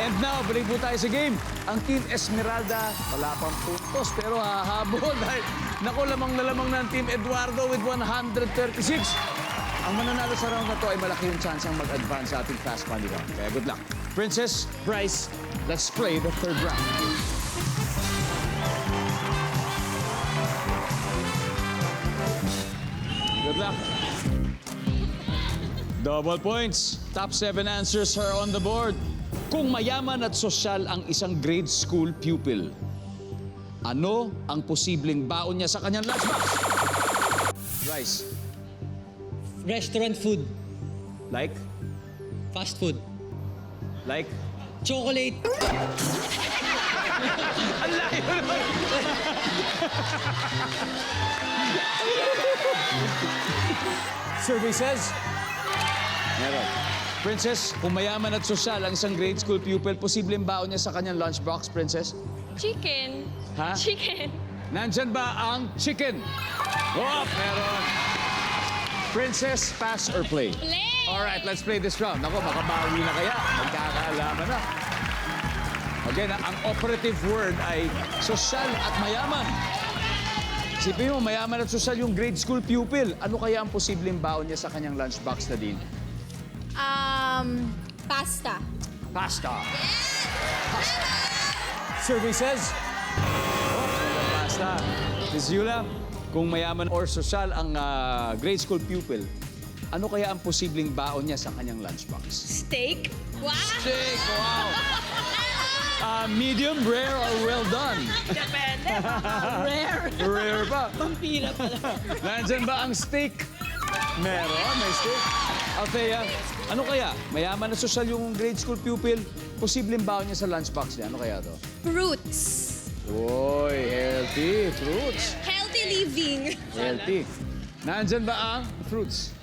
And now, balik po tayo sa game. Ang Team Esmeralda, wala pang puntos, pero hahabol dahil naku, lamang na lamang ng Team Eduardo with 136. Ang mananalo sa round na to ay malaki yung chance ang mag-advance sa ating fast money round. Kaya good luck. Princess, Bryce, let's play the third round. Good luck. Double points. Top 7 answers are on the board. Kung mayaman at sosyal ang isang grade school pupil, ano ang posibleng baon niya sa kanyang lunchbox? Rice. Restaurant food. Like? Fast food. Like? Chocolate. Ang layo naman! Survey says? Meron. Princess, kung mayaman at sosyal ang isang grade school pupil, posibleng baon niya sa kanyang lunchbox, Princess? Chicken. Ha? Chicken. Nandyan ba ang chicken? Oh, meron. Princess, pass or play? Play! Alright, let's play this round. Ako, makabawi na kaya. Magkakaalaman na. Again, ang operative word ay sosyal at mayaman. Isipin mo, mayaman at sosyal yung grade school pupil. Ano kaya ang posibleng baon niya sa kanyang lunchbox, Nadine? Pasta. Pasta. Pasta. Survey says? Oh, pasta. Miss Yula, kung mayaman or sosyal ang grade school pupil, ano kaya ang posibleng baon niya sa kanyang lunchbox? Steak. Wow! Steak, wow! Medium, rare, or well done? Depende. Rare. Rare pa. Pampira pala. Nandyan ba ang steak? Meron, may steak. Althea, ano kaya? Mayaman na sosyal yung grade school pupil, posibleng baon niya sa lunchbox niya. Ano kaya to? Fruits. Uy, healthy. Fruits. Healthy living. Healthy. Nandyan ba ang fruits?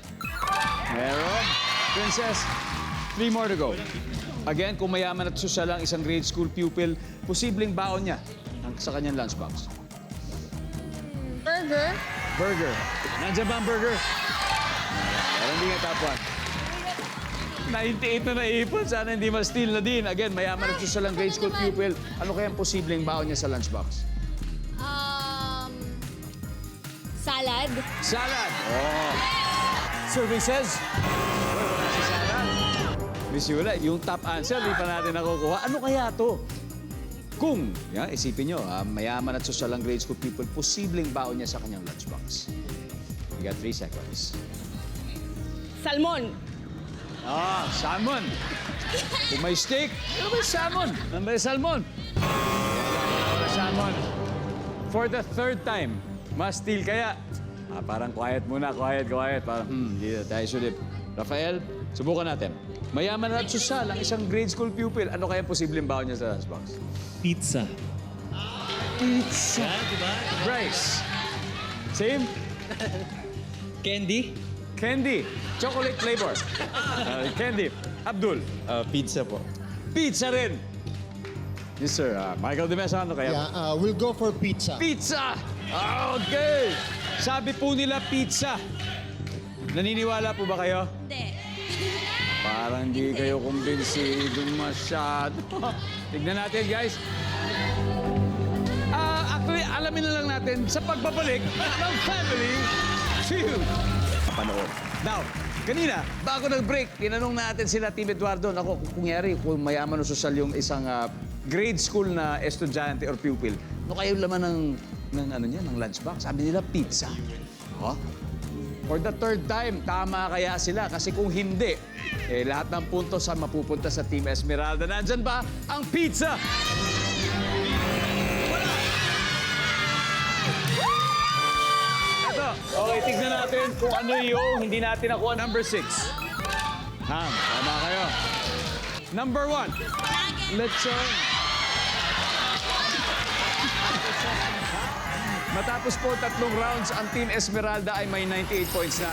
Meron. Princess, 3 more to go. Again, kung mayaman at sosyal ang isang grade school pupil, posibleng baon niya sa kanyang lunchbox. Burger. Burger. Nandyan ba ang burger? Pero hindi nga top 1. 98 na naipon. Sana hindi ma-steal na din. Again, mayaman at sosyal ang grade school pupil. Ano kaya ang posibleng baon niya sa lunchbox? Salad. Salad. Oh. Survey says? Wala si salad. Miss Yula, yung top answer, di pa natin nakukuha. Ano kaya to? Kung, yan, isipin nyo, mayaman at sosyal ang grade school people, posibleng baon niya sa kanyang lunchbox. You got 3 seconds. Salmon. Salmon. Kung may steak, ano ba yung salmon? Ano ba yung salmon? Wala salmon. For the 3rd time, ma-steal kaya? Parang quiet muna, quiet. Parang, hindi na tayo sulit. Rafael, subukan natin. Mayaman at sosyal ang isang grade school pupil. Ano kaya posibleng baon niya sa lunchbox? Pizza. Pizza. Diba? Bryce. Same? Candy. Candy. Chocolate flavor. Candy. Abdul. Pizza po. Pizza rin. Yes, sir. Michael De Mesa, ano kaya? Yeah, we'll go for pizza. Pizza! Okay! Sabi po nila pizza. Naniniwala po ba kayo? Hindi. Parang di kayo kumbinsido masyado. Tignan natin, guys. Actually, alamin na lang natin sa pagbabalik ng Family Feud. Panood. Now, kanina, bago nag-break, tinanong natin sila, Team Eduardo, ako, kung kung mayaman o sosyal yung isang grade school na estudyante or pupil, ano kayo laman ng lunchbox? Sabi nila, pizza. Huh? For the 3rd time, tama kaya sila? Kasi kung hindi, lahat ng puntos sa mapupunta sa Team Esmeralda. Nandyan ba ang pizza? Ito. Okay, tignan natin kung ano yung hindi natin nakuha. Number 6. Ham. Tama kayo. Number 1. Lechon. Matapos po 3 rounds, ang Team Esmeralda ay may 98 points na.